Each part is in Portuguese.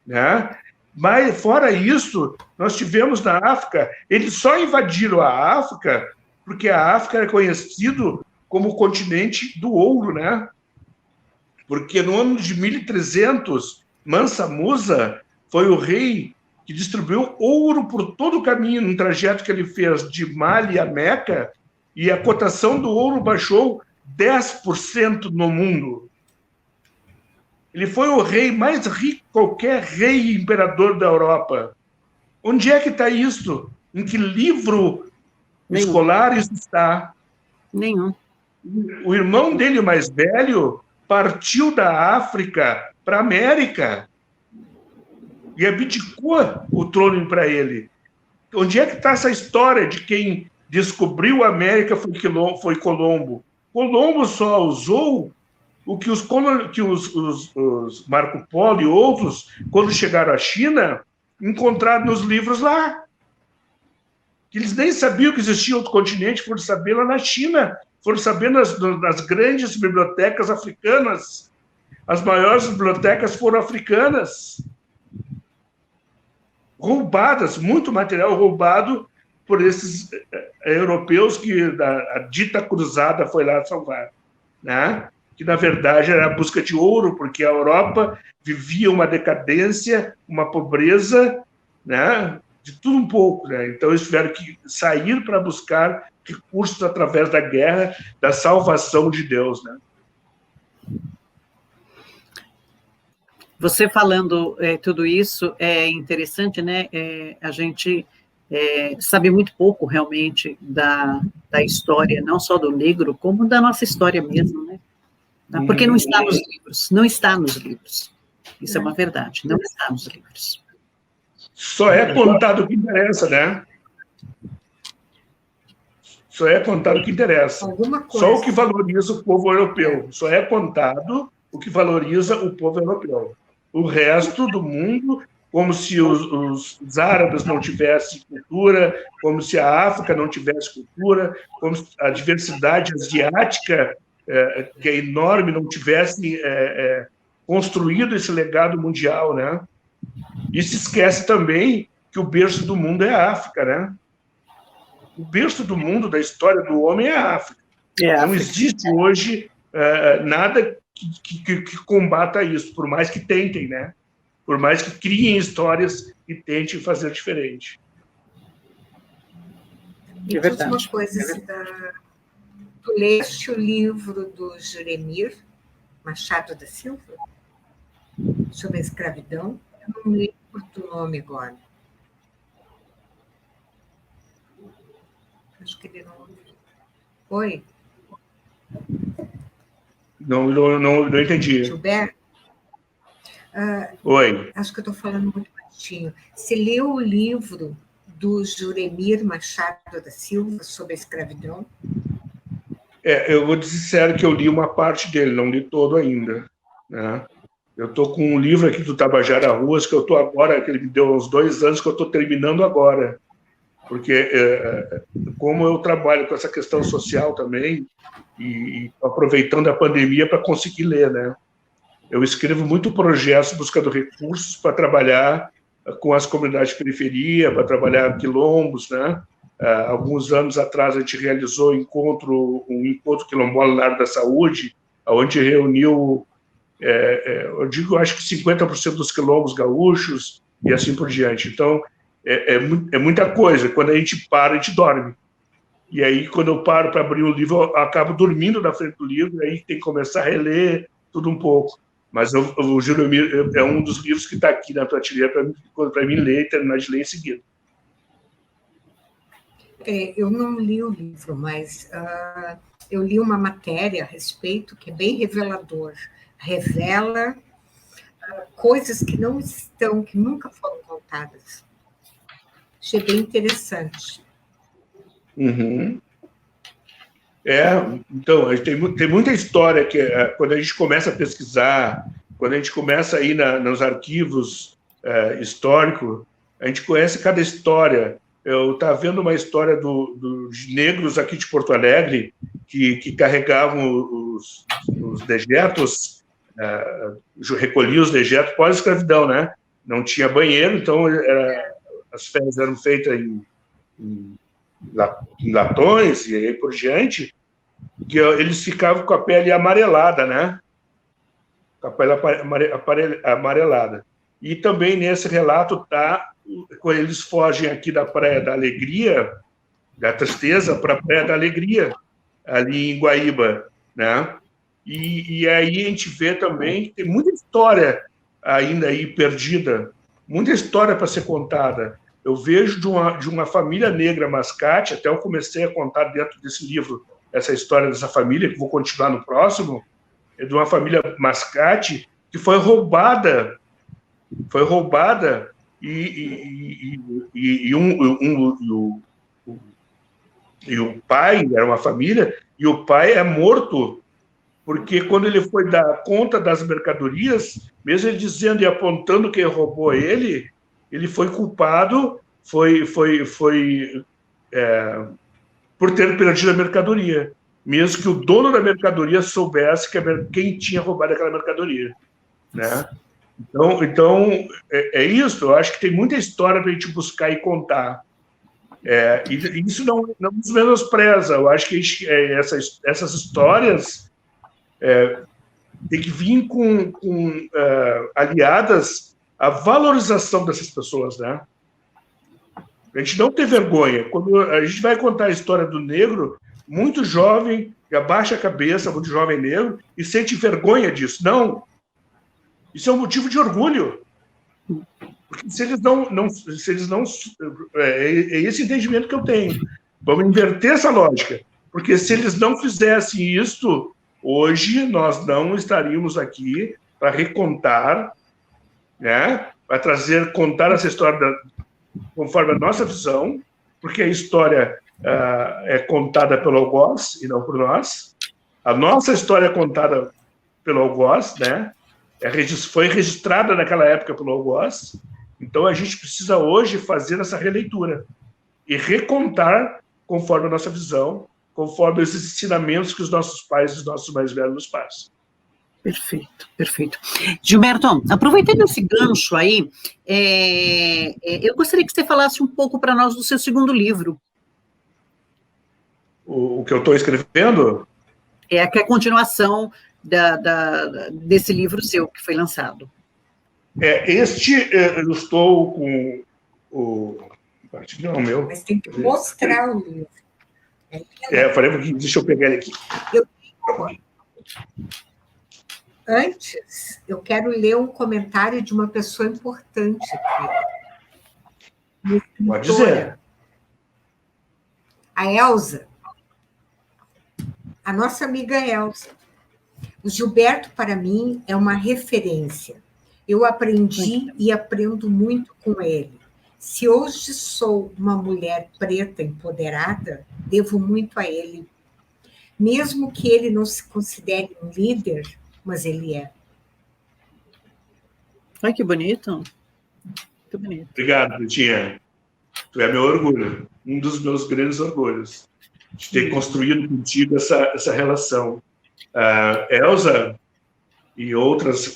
né? Mas, fora isso, nós tivemos na África, eles só invadiram a África porque a África era conhecido como o continente do ouro, né? Porque no ano de 1300, Mansa Musa foi o rei que distribuiu ouro por todo o caminho, num trajeto que ele fez de Mali a Meca, e a cotação do ouro baixou 10% no mundo. Ele foi o rei mais rico que qualquer rei e imperador da Europa. Onde é que está isso? Em que livro escolar isso está? Nenhum. O irmão dele, mais velho, partiu da África para a América e abdicou o trono para ele. Onde é que está essa história de quem descobriu a América foi Colombo? Colombo só usou o que os Marco Polo e outros, quando chegaram à China, encontraram nos livros lá. Eles nem sabiam que existia outro continente, foram saber lá na China, foram saber nas grandes bibliotecas africanas. As maiores bibliotecas foram africanas. Roubadas, muito material roubado por esses europeus que a dita cruzada foi lá salvar, né? Que, na verdade, era a busca de ouro, porque a Europa vivia uma decadência, uma pobreza, né? De tudo um pouco, né? Então, eles tiveram que sair para buscar recursos através da guerra, da salvação de Deus, né? Você falando tudo isso é interessante, né? A gente sabe muito pouco, realmente, da história, não só do negro, como da nossa história mesmo, né? Porque não está nos livros, não está nos livros. Isso é uma verdade, não está nos livros. Só é contado o que interessa, né? Só é contado o que interessa. Só o que valoriza o povo europeu. Só é contado o que valoriza o povo europeu. O resto do mundo, como se os árabes não tivessem cultura, como se a África não tivesse cultura, como se a diversidade asiática, que é enorme, não tivesse construído esse legado mundial, né? E se esquece também que o berço do mundo é a África, né? O berço do mundo, da história do homem, é a África. Não existe hoje nada que combata isso, por mais que tentem, né? Por mais que criem histórias e tentem fazer diferente. E diz uma coisa, tu leste o livro do Juremir Machado da Silva sobre a escravidão? Eu não lembro do nome agora. Acho que ele não... Oi? Não entendi. Gilberto? Oi. Acho que eu estou falando muito baixinho. Você leu o livro do Juremir Machado da Silva sobre a escravidão? Eu vou dizer sério que eu li uma parte dele, não li todo ainda, né? Eu estou com um livro aqui do Tabajara Ruas, que eu estou agora, que ele me deu uns 2 anos, que eu estou terminando agora. Porque, como eu trabalho com essa questão social também, e aproveitando a pandemia para conseguir ler, né? Eu escrevo muito projetos buscando recursos para trabalhar com as comunidades de periferia, para trabalhar quilombos, né? Alguns anos atrás a gente realizou um encontro quilombola na área da saúde, onde reuniu, eu acho que 50% dos quilombos gaúchos e assim por diante. Então, é muita coisa. Quando a gente para, a gente dorme. E aí, quando eu paro para abrir o livro, eu acabo dormindo na frente do livro, e aí tem que começar a reler tudo um pouco. Mas o Juremir é um dos livros que está aqui na prateleira para mim ler e terminar de ler em seguida. Eu não li o livro, mas eu li uma matéria a respeito que é bem revelador. Revela coisas que não estão, que nunca foram contadas. Achei bem interessante. Uhum. Então, tem muita história que, quando a gente começa a pesquisar, quando a gente começa a ir nos arquivos históricos, a gente conhece cada história. Eu estava vendo uma história dos negros aqui de Porto Alegre que carregavam os dejetos, recolhiam os dejetos pós-escravidão, né? não tinha banheiro, então as fezes eram feitas em latões e aí por diante, que eles ficavam com a pele amarelada, né? Com a pele amarelada. E também nesse relato tá, quando eles fogem aqui da Praia da Alegria, da Tristeza, para a Praia da Alegria, ali em Guaíba, né? E aí a gente vê também que tem muita história ainda aí perdida, muita história para ser contada. Eu vejo de uma família negra mascate, até eu comecei a contar dentro desse livro essa história dessa família, que vou continuar no próximo, é de uma família mascate que foi roubada e o pai, era uma família, e o pai é morto, porque quando ele foi dar conta das mercadorias, mesmo ele dizendo e apontando quem roubou ele foi culpado, por ter perdido a mercadoria, mesmo que o dono da mercadoria soubesse quem tinha roubado aquela mercadoria, né? Então é isso, eu acho que tem muita história para a gente buscar e contar. E isso não nos menospreza, eu acho que essas histórias tem que vir aliadas à valorização dessas pessoas, né? A gente não tem vergonha. Quando a gente vai contar a história do negro, muito jovem, abaixa a cabeça, muito jovem negro, e sente vergonha disso. Não. Isso é um motivo de orgulho. Porque se eles não é esse entendimento que eu tenho. Vamos inverter essa lógica. Porque se eles não fizessem isso, hoje nós não estaríamos aqui para recontar, né? Para contar essa história conforme a nossa visão, porque a história é contada pelo algoz e não por nós. A nossa história é contada pelo algoz, né? Foi registrada naquela época pelo algoz. Então, a gente precisa hoje fazer essa releitura e recontar conforme a nossa visão, conforme os ensinamentos que os nossos pais e os nossos mais velhos nos passam. Perfeito, perfeito. Gilberto, aproveitando esse gancho aí, eu gostaria que você falasse um pouco para nós do seu segundo livro. O que eu estou escrevendo? Que é a continuação desse livro seu que foi lançado. Eu estou com não, meu. Mas tem que mostrar o livro. Eu falei porque deixa eu pegar ele aqui. Antes, eu quero ler um comentário de uma pessoa importante aqui. Pode dizer. A Elza. A nossa amiga Elza. O Gilberto, para mim, é uma referência. Eu aprendi e aprendo muito com ele. Se hoje sou uma mulher preta empoderada, devo muito a ele. Mesmo que ele não se considere um líder, mas ele é. Ai, que bonito. Muito bonito. Obrigado, Betinha. Tu é meu orgulho, um dos meus grandes orgulhos, de ter construído contigo essa relação. Elza e outras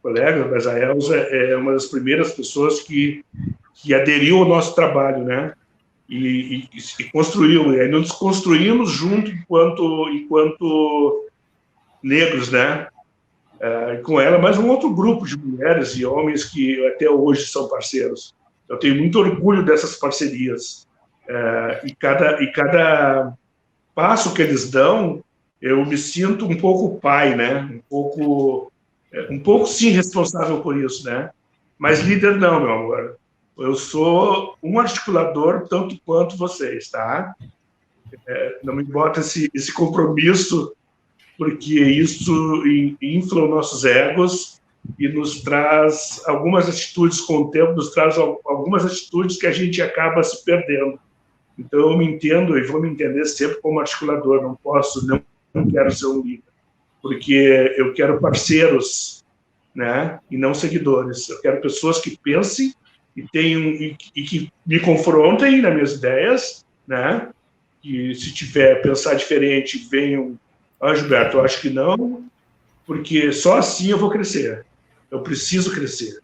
colegas, mas a Elza é uma das primeiras pessoas que aderiu ao nosso trabalho, né? E construiu, e aí nós construímos junto enquanto negros, né? Com ela, mais um outro grupo de mulheres e homens que até hoje são parceiros. Eu tenho muito orgulho dessas parcerias. E cada passo que eles dão, eu me sinto um pouco pai, né? Um pouco sim responsável por isso, né? Mas líder não, meu amor. Eu sou um articulador tanto quanto vocês, tá? Não me bota esse compromisso, porque isso infla os nossos egos e nos traz algumas atitudes com o tempo, nos traz algumas atitudes que a gente acaba se perdendo. Então, eu me entendo e vou me entender sempre como articulador, não quero ser um líder, porque eu quero parceiros, né, e não seguidores. Eu quero pessoas que pensem e que me confrontem nas minhas ideias, né, que se tiver pensar diferente, venham, Gilberto, eu acho que não, porque só assim eu vou crescer. Eu preciso crescer.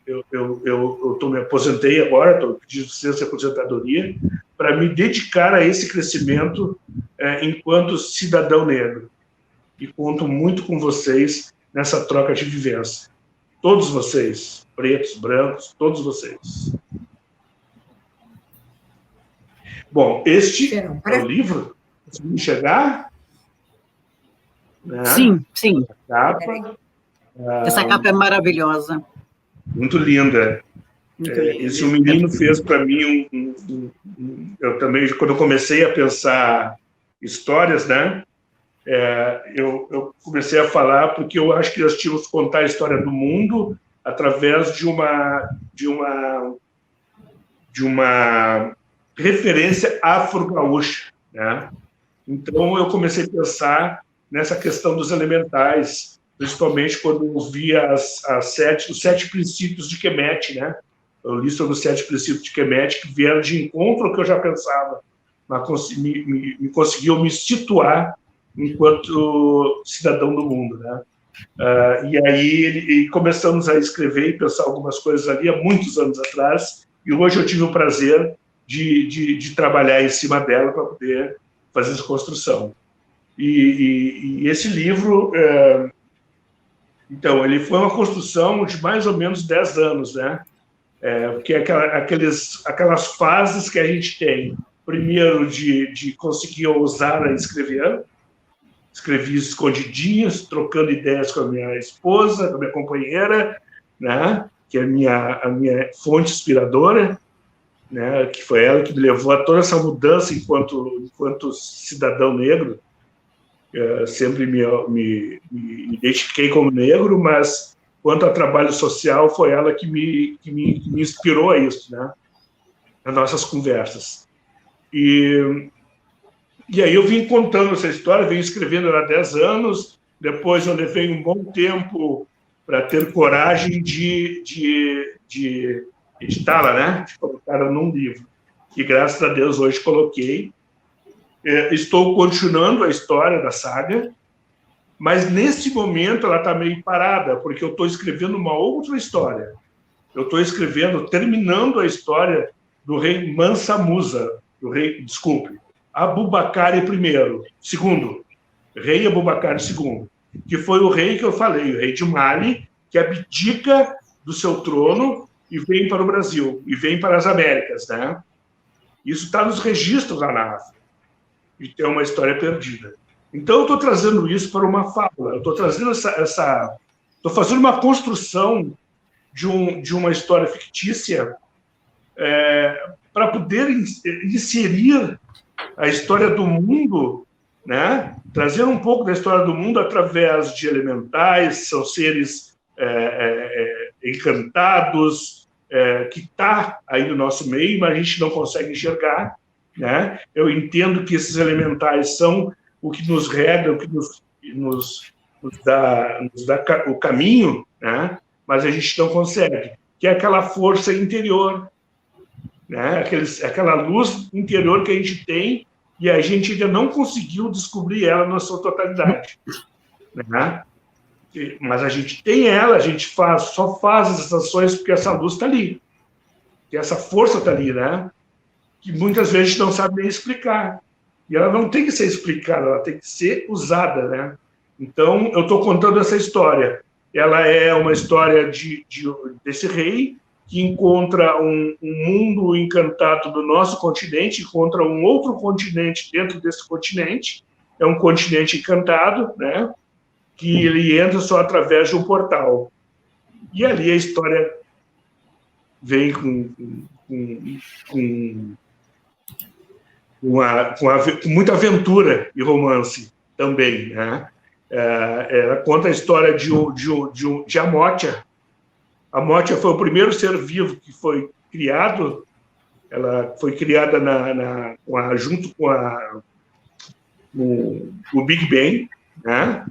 Eu me aposentei agora, estou pedindo licença de aposentadoria, para me dedicar a esse crescimento enquanto cidadão negro. E conto muito com vocês nessa troca de vivência. Todos vocês, pretos, brancos, todos vocês. Bom, este é o livro. Conseguiu enxergar? Né? Sim, sim. Capa. Essa capa é maravilhosa. Muito linda. Esse um menino fez para mim eu também, quando eu comecei a pensar histórias, né? Eu comecei a falar porque eu acho que nós tínhamos que contar a história do mundo através de uma referência afro-gaúcha, né? Então eu comecei a pensar nessa questão dos elementais, principalmente quando eu vi os 7 princípios de Kemet, né? Eu li sobre os 7 princípios de Kemet que vieram de encontro ao que eu já pensava, mas me conseguiu me situar enquanto cidadão do mundo, né? E aí começamos a escrever e pensar algumas coisas ali há muitos anos atrás, e hoje eu tive o prazer de trabalhar em cima dela para poder fazer essa construção. E esse livro, então, ele foi uma construção de mais ou menos 10 anos, né? Porque aquelas fases que a gente tem, primeiro de conseguir ousar a escrever, escrevi escondidinhos, trocando ideias com a minha esposa, com a minha companheira, né? Que é a minha fonte inspiradora, né? Que foi ela que me levou a toda essa mudança enquanto cidadão negro. Sempre me identifiquei como negro, mas quanto a trabalho social, foi ela que me inspirou a isso, né? Nas nossas conversas. E aí eu vim contando essa história, vim escrevendo há 10 anos, depois eu levei um bom tempo para ter coragem de editá-la, né? De colocá-la num livro. E graças a Deus hoje coloquei. Estou continuando a história da saga, mas nesse momento ela está meio parada, porque eu estou escrevendo uma outra história. Eu estou terminando a história do rei Mansa Musa, Abubakar II, rei Abubakar II, que foi o rei que eu falei, o rei de Mali, que abdica do seu trono e vem para o Brasil, e vem para as Américas, né? Isso está nos registros lá na África, e tem uma história perdida. Então, eu estou trazendo isso para uma fábula, eu estou trazendo estou fazendo uma construção de uma história fictícia para poder inserir a história do mundo, né? Trazer um pouco da história do mundo através de elementais, são seres encantados, que está aí no nosso meio, mas a gente não consegue enxergar, né? Eu entendo que esses elementais são o que nos rega, o que nos dá o caminho, né? Mas a gente não consegue, que é aquela força interior, né? Aquela luz interior que a gente tem e a gente ainda não conseguiu descobrir ela na sua totalidade, né? Mas a gente tem ela, a gente só faz essas ações porque essa luz está ali, que essa força está ali, né? Que muitas vezes a gente não sabe nem explicar. E ela não tem que ser explicada, ela tem que ser usada, né? Então, eu estou contando essa história. Ela é uma história desse rei que encontra um mundo encantado do nosso continente, encontra um outro continente dentro desse continente, é um continente encantado, né? Que ele entra só através de um portal. E ali a história vem com muita aventura e romance também, né? Ela conta a história de Amotia. Amotia foi o primeiro ser vivo que foi criado. Ela foi criada junto com o Big Bang, né?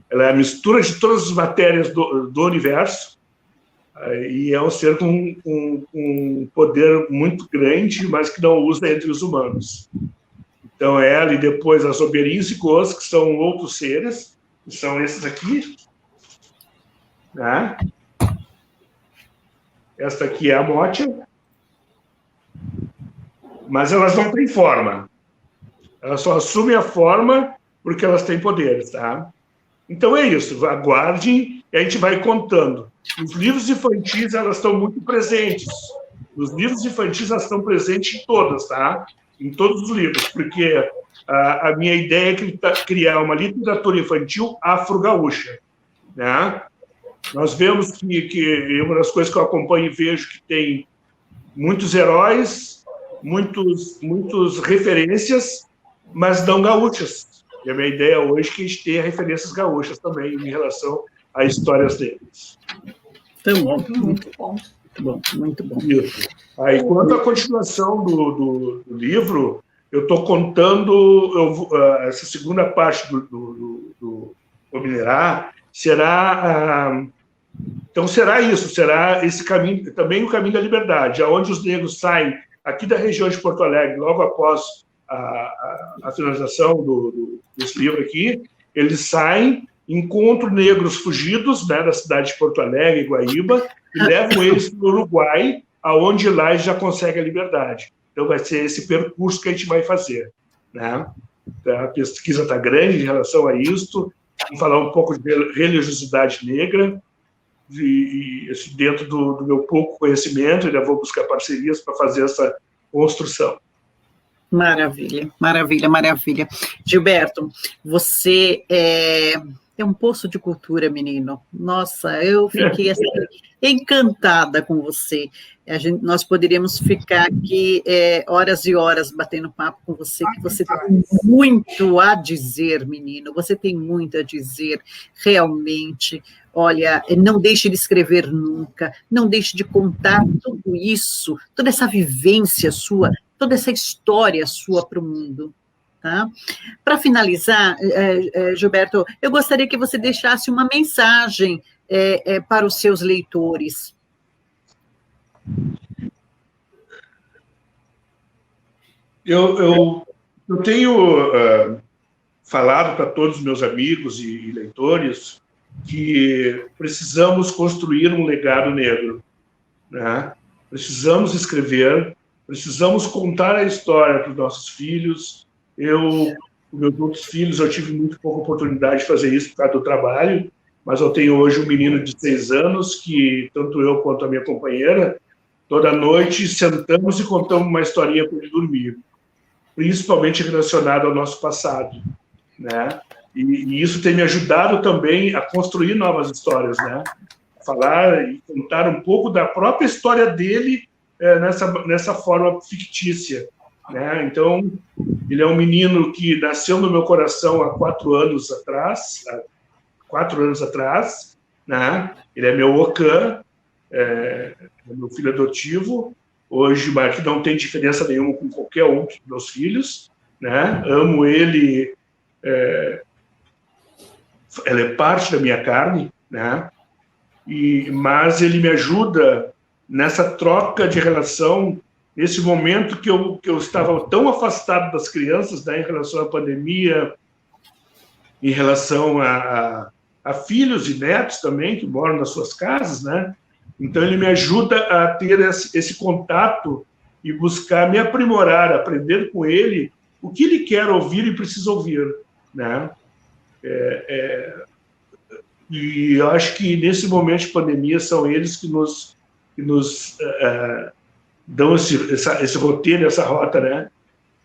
Ela é a mistura de todas as matérias do universo, e é um ser com um poder muito grande, mas que não usa entre os humanos. Então, ela e depois as Oberins e Gos, que são outros seres, que são esses aqui, né? Esta aqui é a Motia, mas elas não têm forma. Elas só assumem a forma porque elas têm poderes, tá? Então é isso, aguardem e a gente vai contando. Os livros infantis, elas estão muito presentes. Os livros infantis, elas estão presentes em todas, tá? Em todos os livros, porque a minha ideia é criar uma literatura infantil afro-gaúcha, né? Nós vemos que uma das coisas que eu acompanho e vejo que tem muitos heróis, muitos referências, mas não gaúchas. E a minha ideia hoje é que a gente tenha referências gaúchas também em relação a histórias deles. Muito bom. Muito bom. Isso. Aí, quanto à continuação do livro, eu estou contando essa segunda parte do Minerar, será... Então, será isso, será esse caminho, também o caminho da liberdade, onde os negros saem aqui da região de Porto Alegre, logo após a finalização desse livro aqui, eles saem, encontram negros fugidos, né, da cidade de Porto Alegre, Guaíba, e levam eles para o Uruguai, aonde lá eles já conseguem a liberdade. Então, vai ser esse percurso que a gente vai fazer, né? A pesquisa está grande em relação a isso, vamos falar um pouco de religiosidade negra, e dentro do meu pouco conhecimento, ainda vou buscar parcerias para fazer essa construção. Maravilha, maravilha, maravilha. Gilberto, você é um poço de cultura, menino. Nossa, eu fiquei assim, encantada com você. Nós poderíamos ficar aqui horas e horas batendo papo com você, que você tem muito a dizer, menino. Você tem muito a dizer, realmente. Olha, não deixe de escrever nunca, não deixe de contar tudo isso, toda essa vivência sua, toda essa história sua para o mundo. Tá? Para finalizar, Gilberto, eu gostaria que você deixasse uma mensagem para os seus leitores. Eu tenho falado para todos os meus amigos e leitores que precisamos construir um legado negro, né? Precisamos escrever, precisamos contar a história para os nossos filhos. Com meus outros filhos, eu tive muito pouca oportunidade de fazer isso por causa do trabalho, mas eu tenho hoje um menino de 6 anos que, tanto eu quanto a minha companheira, toda noite sentamos e contamos uma historinha para ele dormir, principalmente relacionada ao nosso passado, né? E isso tem me ajudado também a construir novas histórias, né? Falar e contar um pouco da própria história dele nessa forma fictícia, né? Então, ele é um menino que nasceu no meu coração há 4 anos atrás, né? Ele é meu Ocã, é meu filho adotivo. Hoje, mas que não tem diferença nenhuma com qualquer um dos meus filhos, né? Amo ele, ela é parte da minha carne, né? Mas ele me ajuda nessa troca de relação, nesse momento que eu estava tão afastado das crianças, né, em relação à pandemia, em relação a filhos e netos também, que moram nas suas casas, né? Então, ele me ajuda a ter esse contato e buscar me aprimorar, aprender com ele o que ele quer ouvir e precisa ouvir, né? E eu acho que, nesse momento de pandemia, são eles que nos dão esse roteiro, essa rota, né?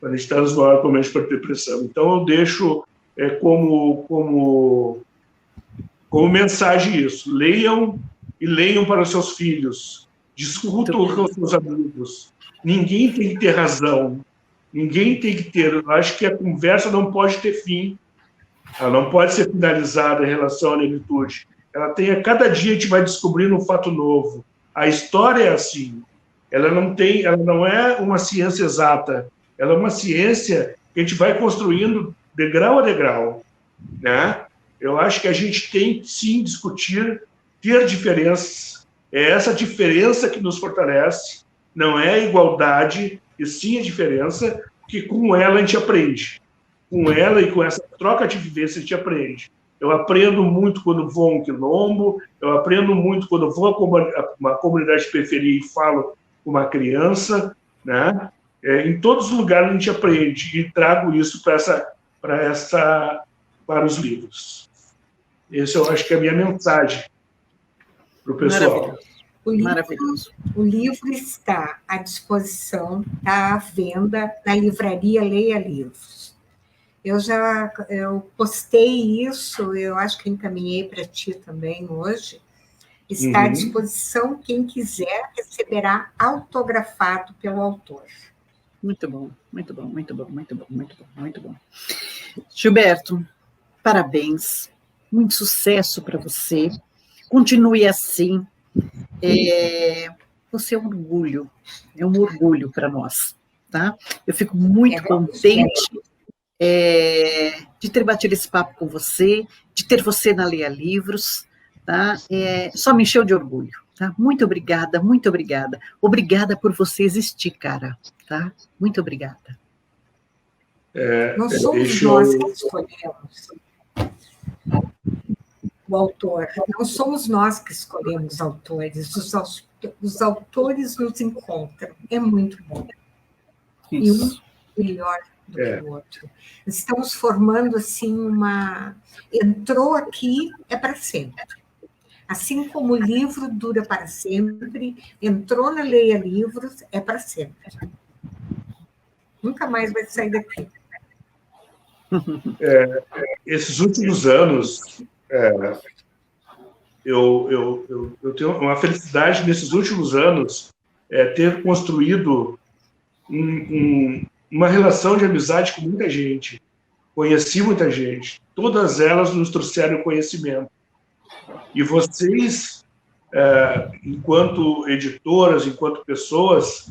Quando a gente está nos maiores momentos para depressão. Então, eu deixo como mensagem isso. Leiam e leiam para os seus filhos. Discutam com os seus amigos. Ninguém tem que ter razão. Ninguém tem que ter... Eu acho que a conversa não pode ter fim. Ela não pode ser finalizada em relação à negritude. Ela tem, a cada dia a gente vai descobrindo um fato novo. A história é assim. Ela não é uma ciência exata. Ela é uma ciência que a gente vai construindo degrau a degrau, né? Eu acho que a gente tem que, sim, discutir, ter diferenças. É essa diferença que nos fortalece, não é a igualdade, e sim a diferença, que com ela a gente aprende. Com ela e com essa troca de vivência a gente aprende. eu aprendo muito quando vou a um quilombo, eu aprendo muito quando vou a uma comunidade de periferia e falo com uma criança, né? Em todos os lugares a gente aprende e trago isso para os livros. Esse eu acho que é a minha mensagem para o pessoal. Maravilhoso. O livro está à disposição, está à venda na livraria Leia Livros. Eu postei isso, eu acho que encaminhei para ti também hoje. Está à disposição, quem quiser receberá autografado pelo autor. Muito bom, muito bom, muito bom, muito bom, muito bom, muito bom. Gilberto, parabéns, muito sucesso para você, continue assim, você é um orgulho para nós, tá? Eu fico muito contente de ter batido esse papo com você, de ter você na Leia Livros, tá? Só me encheu de orgulho, tá? Muito obrigada, muito obrigada. Obrigada por você existir, cara, tá? Muito obrigada. Não somos nós que escolhemos o autor, não somos nós que escolhemos autores, os autores nos encontram, é muito bom. Isso. E um melhor do que o outro. Estamos formando, assim, entrou aqui, é para sempre. Assim como o livro dura para sempre, entrou na Leia Livros, é para sempre. Nunca mais vai sair daqui. Esses últimos anos, eu tenho uma felicidade nesses últimos anos ter construído uma relação de amizade com muita gente. Conheci muita gente. Todas elas nos trouxeram conhecimento. E vocês, enquanto editoras, enquanto pessoas,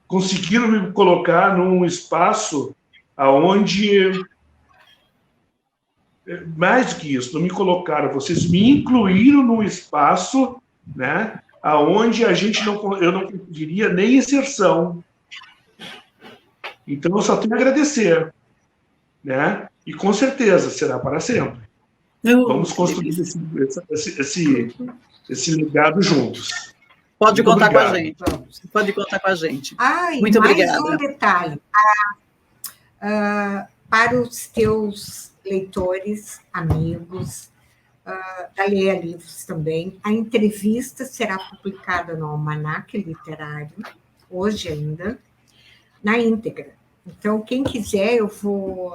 conseguiram me colocar num espaço aonde, mais do que isso, não me colocaram, vocês me incluíram num espaço, né, aonde eu não conseguiria nem inserção. Então, eu só tenho a agradecer, né? E com certeza será para sempre. Vamos construir esse legado juntos. Pode contar com a gente. Pode contar com a gente. Muito obrigada. Mais um detalhe. Para os teus leitores, amigos, da Leia Livros também, a entrevista será publicada no Almanaque Literário, hoje ainda, na íntegra. Então, quem quiser, eu vou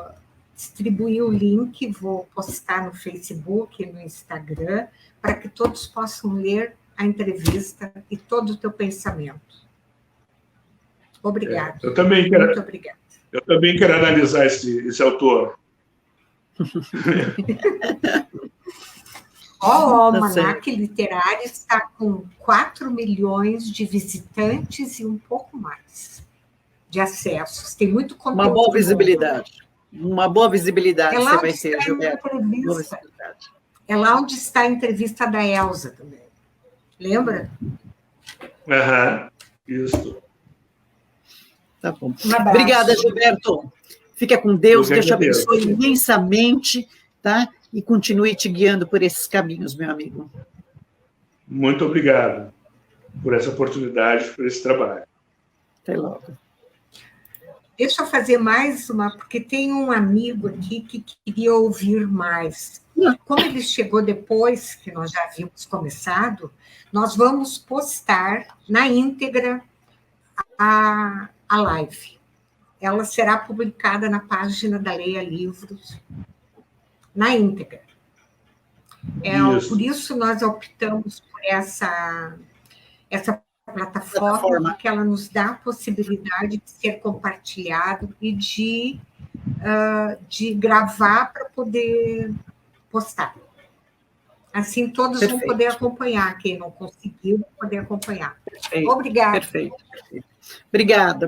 distribuir o link, vou postar no Facebook e no Instagram, para que todos possam ler a entrevista e todo o teu pensamento. Obrigada. Eu também quero, muito obrigada. Eu também quero analisar esse autor. O Almanaque Literário está com 4 milhões de visitantes e um pouco mais de acessos. Tem muito conteúdo. Uma boa visibilidade. Uma boa visibilidade você vai ter, Gilberto. É lá onde está a entrevista da Elza também. Lembra? Isso. Tá bom. Obrigada, Gilberto. Fica com Deus, Deus te abençoe imensamente, tá? E continue te guiando por esses caminhos, meu amigo. Muito obrigado por essa oportunidade, por esse trabalho. Até logo. Deixa eu fazer mais uma, porque tem um amigo aqui que queria ouvir mais. Como ele chegou depois que nós já havíamos começado, nós vamos postar na íntegra a live. Ela será publicada na página da Leia Livros, na íntegra. Por isso nós optamos por essa plataforma, porque ela nos dá a possibilidade de ser compartilhado e de gravar para poder postar. Assim, todos vão poder acompanhar. Quem não conseguiu, vai poder acompanhar. Perfeito. Obrigada. Perfeito. Obrigada.